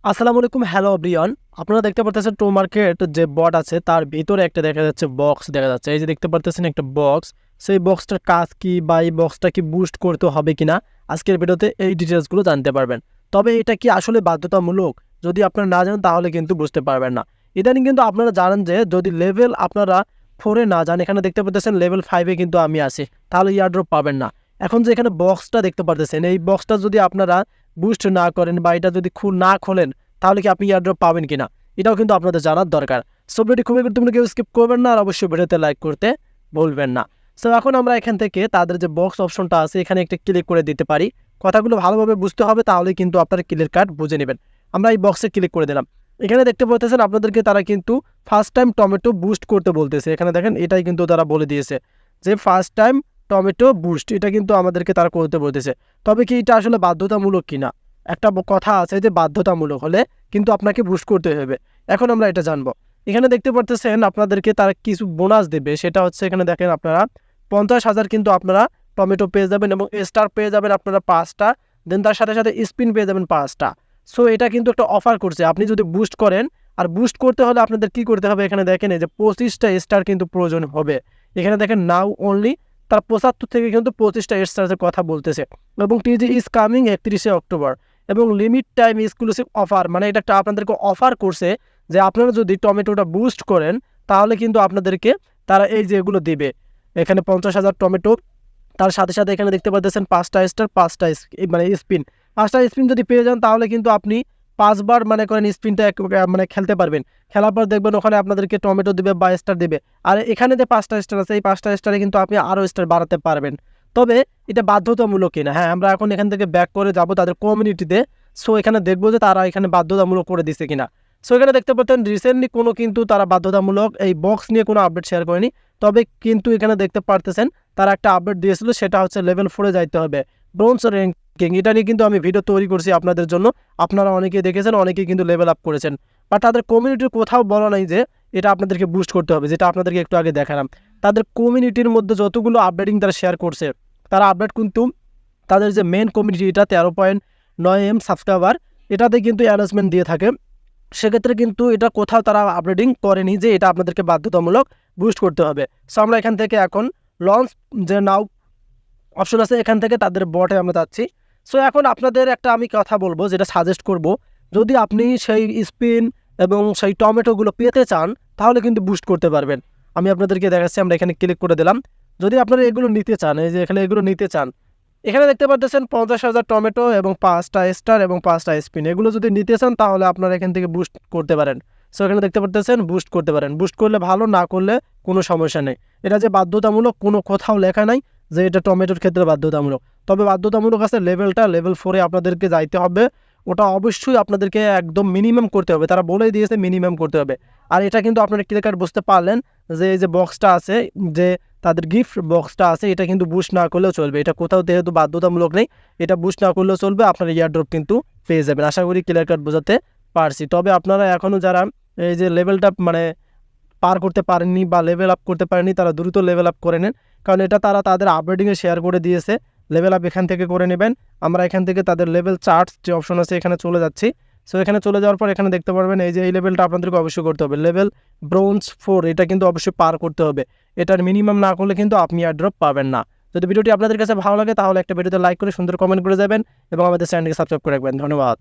আসসালামু আলাইকুম, hello everyone. আপনারা দেখতে পারতেছেন tomarket যে বট আছে তার ভিতরে একটা দেখা যাচ্ছে বক্স দেখা যাচ্ছে। এই যে দেখতে পারতেছেন একটা বক্স। সেই বক্সটার কাজ কি বা এই বক্সটা কি বুস্ট করতে হবে কিনা আজকের ভিডিওতে এই ডিটেইলসগুলো জানতে পারবেন। তবে এটা কি আসলে বাধ্যতামূলক? যদি আপনারা না জানেন তাহলে কিন্তু বুঝতে পারবেন না। ইদানিং কিন্তু আপনারা জানেন যে যদি লেভেল আপনারা 4 এ না যান, এখানে দেখতে পারতেছেন লেভেল 5 এ কিন্তু আমি আছি, তাহলে এয়ারড্রপ পাবেন না। এখন যে এখানে বক্সটা দেখতে পারতেছেন, এই বক্সটা যদি আপনারা বুস্ট না করেন বা এটা যদি না খোলেন তাহলে কি আপনি এয়ারড্রপ পাবেন কিনা এটাও কিন্তু আপনাদের জানার দরকার। সো ভিডিওটি খুবই গুরুত্বপূর্ণ, কেউ স্কিপ করবেন না আর অবশ্যই ভিডিওতে লাইক করতে ভুলবেন না। সো এখন আমরা এখান থেকে তাদের যে বক্স অপশনটা আছে এখানে একটা ক্লিক করে দিতে পারি। কথাগুলো ভালোভাবে বুঝতে হবে, তাহলে কিন্তু আপনারা ক্লিয়ার কাট বুঝে নেবেন। আমরা এই বক্সে ক্লিক করে দিলাম। এখানে দেখতে পাচ্ছেন আপনাদেরকে তারা কিন্তু ফার্স্ট টাইম টমেটো বুস্ট করতে বলতেছে। এখানে দেখেন এটাই কিন্তু তারা বলে দিয়েছে যে ফার্স্ট টাইম টমেটো বুস্ট, এটা কিন্তু আমাদেরকে তারা করতে বলতেছে। তবে কি এটা আসলে বাধ্যতামূলক কিনা? একটা কথা আছে যে বাধ্যতামূলক হলে কিন্তু আপনাকে বুস্ট করতে হবে। এখন আমরা এটা জানবো। এখানে দেখতে পারতেছেন আপনাদেরকে তারা কিছু বোনাস দেবে, সেটা হচ্ছে এখানে দেখেন আপনারা 50,000 কিন্তু আপনারা টমেটো পেয়ে যাবেন এবং স্টার পেয়ে যাবেন আপনারা 5টা, দেন তার সাথে সাথে স্পিন পেয়ে যাবেন 5টা। সো এটা কিন্তু একটা অফার করছে। আপনি যদি বুস্ট করেন, আর বুস্ট করতে হলে আপনাদের কি করতে হবে, এখানে দেখেন এই যে 25টা স্টার কিন্তু প্রয়োজন হবে। এখানে দেখেন নাও অনলি তার 75 থেকে কিন্তু 25টা স্টারের কথা বলতেছে এবং টিজি ইজ কামিং 31শে অক্টোবর এবং লিমিট টাইম এক্সক্লুসিভ অফার, মানে এটা একটা আপনাদেরকে অফার করছে যে আপনারা যদি টমেটোটা বুস্ট করেন তাহলে কিন্তু আপনাদেরকে তারা এই যে এগুলো দিবে। এখানে 50,000 টমেটো, তার সাথে সাথে এখানে দেখতে পাচ্ছেন 5টা স্টার 5টা মানে স্পিন। 5টা স্পিন যদি পেয়ে যান তাহলে কিন্তু আপনি 5বার মানে করেন স্পিনটা মানে খেলতে পারবেন। খেলার পর দেখবেন ওখানে আপনাদেরকে টমেটো দিবে বা স্টার দিবে। আর এখানে যে 5টা স্টার আছে এই 5টা স্টারে কিন্তু আপনি আরও স্টার বাড়াতে পারবেন। তবে এটা বাধ্যতামূলক কিনা, হ্যাঁ আমরা এখন এখান থেকে ব্যাক করে যাব তাদের কমিউনিটিতে। সো এখানে দেখবো যে তারা এখানে বাধ্যতামূলক করে দিচ্ছে কিনা। সো এখানে দেখতে পাচ্ছেন রিসেন্টলি কোনো কিন্তু তারা বাধ্যতামূলক এই বক্স নিয়ে কোনো আপডেট শেয়ার করেনি। তবে কিন্তু এখানে দেখতে পারতেছেন তারা একটা আপডেট দিয়েছিল, সেটা হচ্ছে লেভেল 4 এ যাইতে হবে ব্রোঞ্জ র্যাঙ্কিং। এটা নিয়ে কিন্তু আমি ভিডিও তৈরি করছি আপনাদের জন্য, আপনারা অনেকেই দেখেছেন, অনেকেই কিন্তু লেভেল আপ করেছেন। বাট তাদের কমিউনিটির কোথাও বলা নাই যে এটা আপনাদেরকে বুস্ট করতে হবে, যেটা আপনাদেরকে একটু আগে দেখালাম। তাদের কমিউনিটির মধ্যে যতগুলো আপডেটিং তারা শেয়ার করছে, তারা আপডেট কিন্তু তাদের যে মেন কমিউনিটি এটা 13.9 M সাবস্ক্রাইবার, এটাতে কিন্তু অ্যানাউন্সমেন্ট দিয়ে থাকে। সেক্ষেত্রে কিন্তু এটা কোথাও তারা আপডেটিং করেনি যে এটা আপনাদেরকে বাধ্যতামূলক বুস্ট করতে হবে। সো আমরা এখান থেকে এখন লঞ্চ যে নাও অপশন আছে এখান থেকে তাদের বটে আমরা যাচ্ছি। সো এখন আপনাদের একটা আমি কথা বলবো, যেটা সাজেস্ট করব, যদি আপনি সেই স্পিন এবং সেই টমেটোগুলো পেতে চান তাহলে কিন্তু বুস্ট করতে পারবেন। আমি আপনাদেরকে দেখাচ্ছি, আমরা এখানে ক্লিক করে দিলাম। যদি আপনারা এগুলো নিতে চান, এই যে এখানে এগুলো নিতে চান, এখানে দেখতে পাচ্ছেন 50,000 টমেটো এবং 5টা স্টার এবং 5টা স্পিন, এগুলো যদি নিতে চান তাহলে আপনারা এখান থেকে বুস্ট করতে পারেন। সো এখানে দেখতে পাচ্ছেন বুস্ট করতে পারেন। বুস্ট করলে ভালো, না করলে কোনো সমস্যা নেই। এটা যে বাধ্যতামূলক কোনো কোথাও লেখা নাই যে এটা টমেটোর ক্ষেত্রে বাধ্যতামূলক। তবে বাধ্যতামূলক আছে লেভেলটা, লেভেল 4 এ আপনাদেরকে যাইতে হবে। ওটা অবশ্যই আপনাদেরকে একদম মিনিমাম করতে হবে, তারা বলেই দিয়েছে মিনিমাম করতে হবে। আর এটা কিন্তু আপনারা ক্লিয়ার কাট বুঝতে পারলেন যে এই যে বক্সটা আছে, যে তাদের গিফট বক্সটা আছে, এটা কিন্তু বুস্ট না করলেও চলবে। এটা কোথাও যেহেতু বাধ্যতামূলক নেই, এটা বুস্ট না করলেও চলবে, আপনার এয়ারড্রপ কিন্তু পেয়ে যাবেন। আশা করি ক্লিয়ার কাট বোঝাতে পারছি। তবে আপনারা এখনও যারা এই যে লেভেলটা মানে পার করতে পারেননি বা লেভেল আপ করতে পারেননি, তারা দ্রুত লেভেল আপ করে নেন, কারণ এটা তারা তাদের আপডেটিংয়ে শেয়ার করে দিয়েছে। লেভেল আপ এখান থেকে করে নেবেন। আমরা এখান থেকে তাদের লেভেল চার্টস যে অপশন আছে এখানে চলে যাচ্ছি। সো এখানে চলে যাওয়ার পর এখানে দেখতে পারবেন এই যে এই লেভেলটা আপনাদেরকে অবশ্যই করতে হবে, লেভেল ব্রোঞ্জ 4, এটা কিন্তু অবশ্যই পার করতে হবে। এটার মিনিমাম না করলে কিন্তু আপনি এয়ারড্রপ পাবেন না। যদি ভিডিওটি আপনাদের কাছে ভালো লাগে তাহলে একটা ভিডিওতে লাইক করে সুন্দর কমেন্ট করে যাবেন এবং আমাদের চ্যানেলকে সাবস্ক্রাইব করে রাখবেন। ধন্যবাদ।